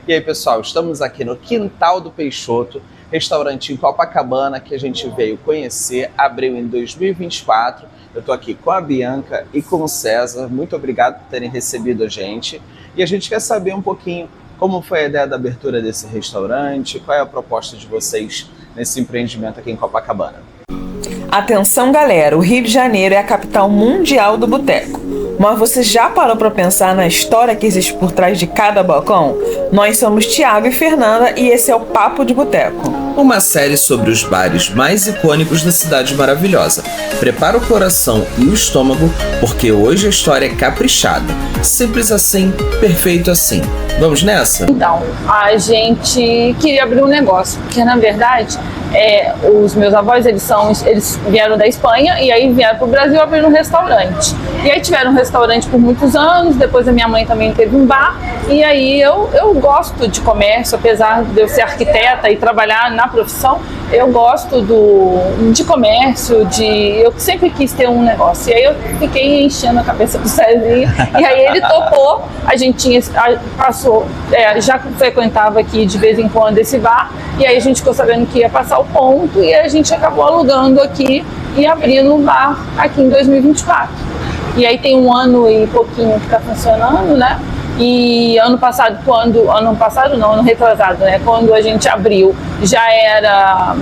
E aí, pessoal, estamos aqui no Quintal do Peixoto, restaurante em Copacabana que a gente veio conhecer, abriu em 2024. Eu estou aqui com a Bianca e com o César. Muito obrigado por terem recebido a gente. E a gente quer saber um pouquinho como foi a ideia da abertura desse restaurante, qual é a proposta de vocês nesse empreendimento aqui em Copacabana. Atenção, galera, o Rio de Janeiro é a capital mundial do boteco. Mas você já parou para pensar na história que existe por trás de cada balcão? Nós somos Thiago e Fernanda e esse é o Papo de Boteco. Uma série sobre os bares mais icônicos da cidade maravilhosa. Prepara o coração e o estômago, porque hoje a história é caprichada. Simples assim, perfeito assim. Vamos nessa? Então, a gente queria abrir um negócio, porque na verdade, os meus avós, eles vieram da Espanha e aí vieram para o Brasil abrir um restaurante. E aí tiveram um restaurante por muitos anos, depois a minha mãe também teve um bar. E aí eu gosto de comércio, apesar de eu ser arquiteta e trabalhar na profissão, eu gosto de comércio, eu sempre quis ter um negócio. E aí eu fiquei enchendo a cabeça do Cezinho, e aí ele topou, a gente já frequentava aqui de vez em quando esse bar, e aí a gente ficou sabendo que ia passar o ponto, e a gente acabou alugando aqui e abrindo um bar aqui em 2024. E aí tem um ano e pouquinho que está funcionando, né? E ano retrasado, né? Quando a gente abriu, já era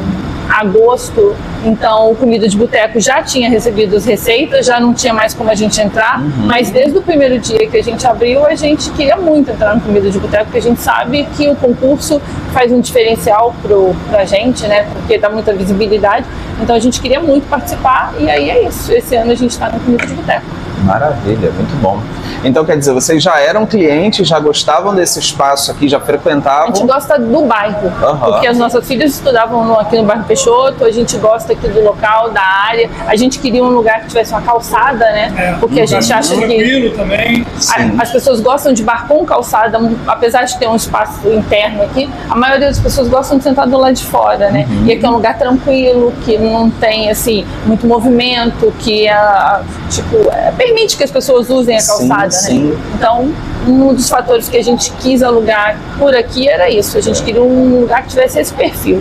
agosto, então o Comida de Boteco já tinha recebido as receitas, já não tinha mais como a gente entrar, mas desde o primeiro dia que a gente abriu, a gente queria muito entrar no Comida de Boteco, porque a gente sabe que o concurso faz um diferencial pra gente, né? Porque dá muita visibilidade, então a gente queria muito participar, e aí é isso, esse ano a gente está no Comida de Boteco. Maravilha, muito bom. Então, quer dizer, vocês já eram clientes, já gostavam desse espaço aqui, já frequentavam? A gente gosta do bairro, porque as nossas filhas estudavam aqui no bairro Peixoto, a gente gosta aqui do local, da área, a gente queria um lugar que tivesse uma calçada, né? Porque a gente acha que também. As pessoas gostam de bar com calçada, apesar de ter um espaço interno aqui, a maioria das pessoas gostam de sentar do lado de fora, né? E aqui é um lugar tranquilo, que não tem, assim, muito movimento, que permite que as pessoas usem a calçada, sim. né? Então, um dos fatores que a gente quis alugar por aqui era isso. A gente queria um lugar que tivesse esse perfil.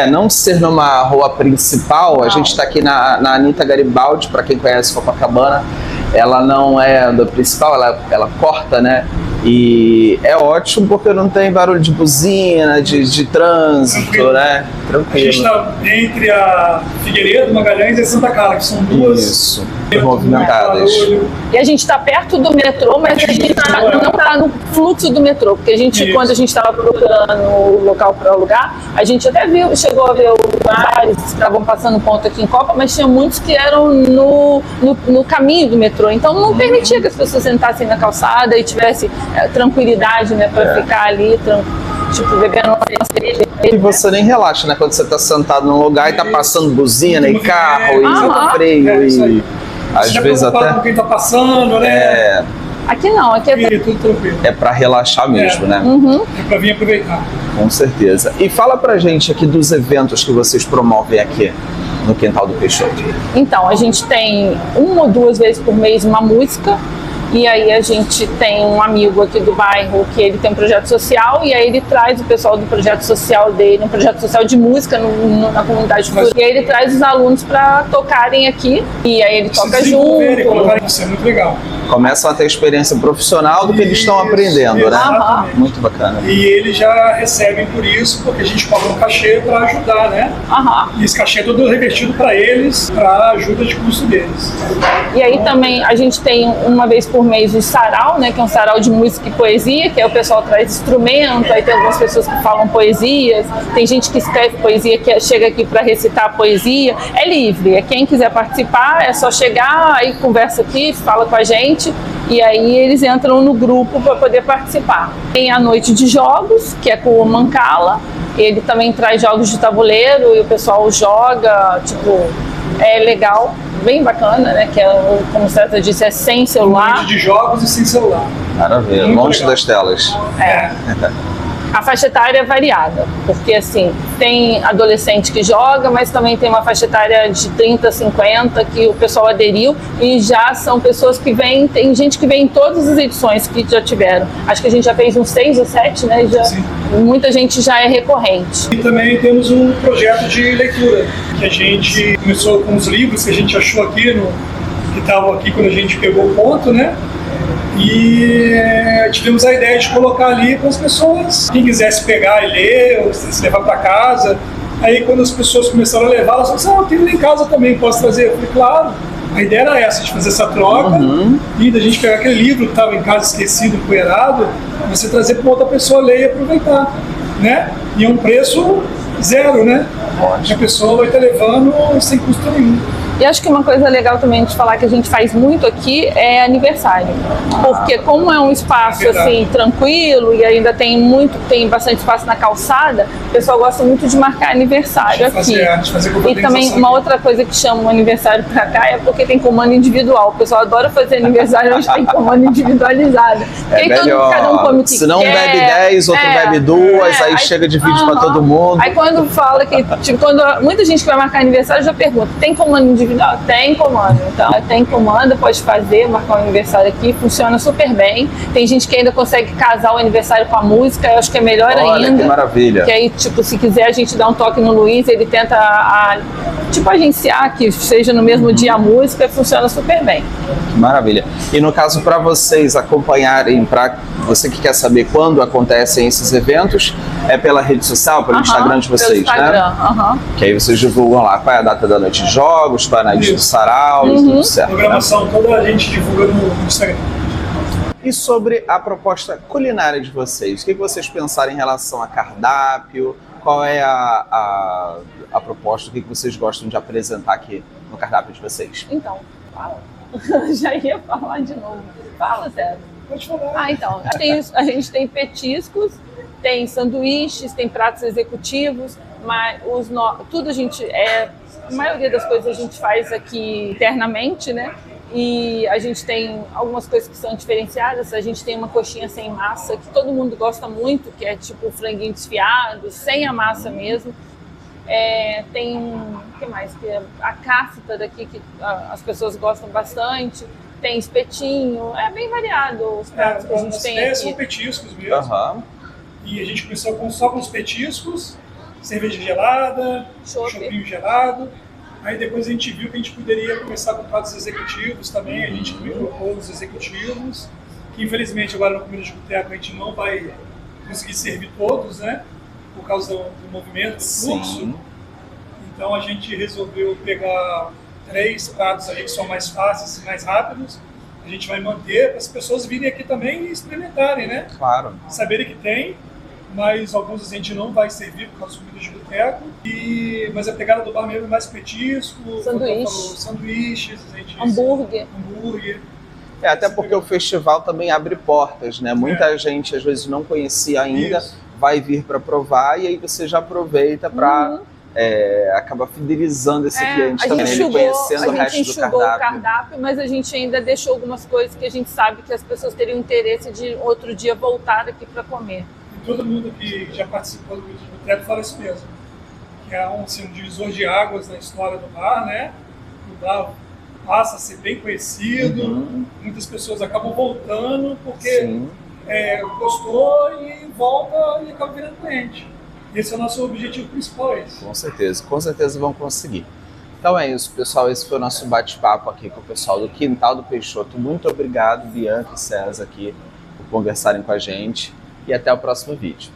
Não ser numa rua principal, a gente está aqui na Anita Garibaldi, para quem conhece Copacabana, ela não é da principal, ela corta, né? E é ótimo porque não tem barulho de buzina, de trânsito, né? Tranquilo. A gente está entre a Figueiredo, Magalhães e Santa Carla, que são duas movimentadas. E a gente está perto do metrô, mas a gente não está no fluxo do metrô, porque quando a gente estava procurando o local para alugar, a gente até chegou a ver lugares que estavam passando ponto aqui em Copa, mas tinha muitos que eram no caminho do metrô, então não permitia que as pessoas sentassem na calçada e tivesse tranquilidade, né, para ficar ali, bebendo uma cerveja. E você nem relaxa, né, quando você está sentado num lugar e tá passando buzina e carro e freio e às vezes até com quem tá passando, né? Aqui não, aqui é tudo tranquilo. É para relaxar mesmo, né? É para vir aproveitar. Com certeza. E fala pra gente aqui dos eventos que vocês promovem aqui no Quintal do Peixoto. Então, a gente tem 1 ou 2 vezes por mês uma música. E aí a gente tem um amigo aqui do bairro que ele tem um projeto social, e aí ele traz o pessoal do projeto social dele, um projeto social de música na comunidade futura. E aí ele traz os alunos para tocarem aqui, e aí ele toca junto. Isso é muito legal. Começam a ter experiência profissional do que eles estão aprendendo, né? Muito bacana. E eles já recebem por isso, porque a gente paga um cachê para ajudar, né? E esse cachê é todo revertido para eles, para ajuda de custo deles. E aí também a gente tem uma vez por mês o sarau, né? Que é um sarau de música e poesia, que aí o pessoal traz instrumento, aí tem algumas pessoas que falam poesias, tem gente que escreve poesia, que chega aqui para recitar a poesia. É livre, quem quiser participar é só chegar, aí conversa aqui, fala com a gente, e aí eles entram no grupo para poder participar. Tem a noite de jogos, que é com o Mancala, ele também traz jogos de tabuleiro e o pessoal joga, é legal, bem bacana, né? Que como o César disse, é sem celular. Noite de jogos e sem celular. Maravilha, longe das telas. A faixa etária é variada, porque assim, tem adolescente que joga, mas também tem uma faixa etária de 30, 50 que o pessoal aderiu e já são pessoas que vêm, tem gente que vem em todas as edições que já tiveram. Acho que a gente já fez uns 6 ou 7, né? Já, muita gente já é recorrente. E também temos um projeto de leitura, que a gente começou com os livros que a gente achou aqui, que estavam aqui quando a gente pegou o ponto, né? E tivemos a ideia de colocar ali para as pessoas, quem quisesse pegar e ler, ou se levar para casa. Aí quando as pessoas começaram a levar, elas falaram assim, eu tenho em casa também, posso trazer? Eu falei, claro. A ideia era essa, de fazer essa troca e da gente pegar aquele livro que estava em casa esquecido, empoeirado, você trazer para uma outra pessoa ler e aproveitar, né? E é um preço zero, né? A pessoa vai estar levando sem custo nenhum. E acho que uma coisa legal também de falar que a gente faz muito aqui é aniversário. Porque como é um espaço assim tranquilo e ainda tem bastante espaço na calçada, o pessoal gosta muito de marcar aniversário aqui. E também uma outra coisa que chama o aniversário pra cá é porque tem comando individual. O pessoal adora fazer aniversário onde tem comando individualizado. É melhor. Cada um come o que Se não quer, bebe 10, outro bebe 2, aí chega de vídeo pra todo mundo. Aí quando fala que, tipo, quando muita gente que vai marcar aniversário já pergunta, tem comando individual? Tem comando, então tem comando, pode fazer, marcar um aniversário aqui, funciona super bem. Tem gente que ainda consegue casar o aniversário com a música, eu acho que é melhor ainda. Olha, que maravilha. Que aí, tipo, se quiser a gente dá um toque no Luiz, ele tenta, agenciar que seja no mesmo dia a música, funciona super bem. Que maravilha. E no caso, para vocês acompanharem, para você que quer saber quando acontecem esses eventos, é pela rede social, pelo Instagram de vocês, Instagram, né? Que aí vocês divulgam lá qual é a data da noite de jogos, qual é a noite do sarau, tudo certo. A programação toda a gente divulga no Instagram. E sobre a proposta culinária de vocês, o que vocês pensaram em relação a cardápio? Qual é a proposta, o que vocês gostam de apresentar aqui no cardápio de vocês? Então, fala. Já ia falar de novo. Fala, Zé. Pode falar. Então, a gente tem petiscos, tem sanduíches, tem pratos executivos, mas tudo a maioria das coisas a gente faz aqui internamente, né? E a gente tem algumas coisas que são diferenciadas. A gente tem uma coxinha sem massa, que todo mundo gosta muito, que é tipo franguinho desfiado, sem a massa mesmo. Tem o que mais? Que é a cáfita daqui, que as pessoas gostam bastante. Tem espetinho, é bem variado os pratos que a gente tem aqui. São petiscos mesmo. E a gente começou só com os petiscos, cerveja gelada, chopinho gelado. Aí depois a gente viu que a gente poderia começar com pratos executivos também. A gente colocou os executivos, que infelizmente agora no Comida de Boteco a gente não vai conseguir servir todos, né? Por causa do movimento, do fluxo. Então a gente resolveu pegar 3 pratos ali que são mais fáceis e mais rápidos. A gente vai manter para as pessoas virem aqui também e experimentarem, né? Claro. Saberem que tem, mas alguns a gente não vai servir por causa das comidas de boteco. Mas a pegada do bar mesmo é mais petisco, sanduíches, hambúrguer. Até porque o festival também abre portas, né? Muita gente às vezes não conhecia ainda, vai vir para provar e aí você já aproveita para acaba fidelizando esse cliente também, ele conhecendo o resto do cardápio. O cardápio, mas a gente ainda deixou algumas coisas que a gente sabe que as pessoas teriam interesse de outro dia voltar aqui para comer. E todo mundo que já participou do Comida de Boteco fala isso mesmo, que é um divisor de águas na história do bar, né? O bar passa a ser bem conhecido, muitas pessoas acabam voltando porque gostou e volta e acaba virando cliente. Esse é o nosso objetivo principal. Com certeza vão conseguir. Então é isso, pessoal. Esse foi o nosso bate-papo aqui com o pessoal do Quintal do Peixoto. Muito obrigado, Bianca e César, aqui, por conversarem com a gente. E até o próximo vídeo.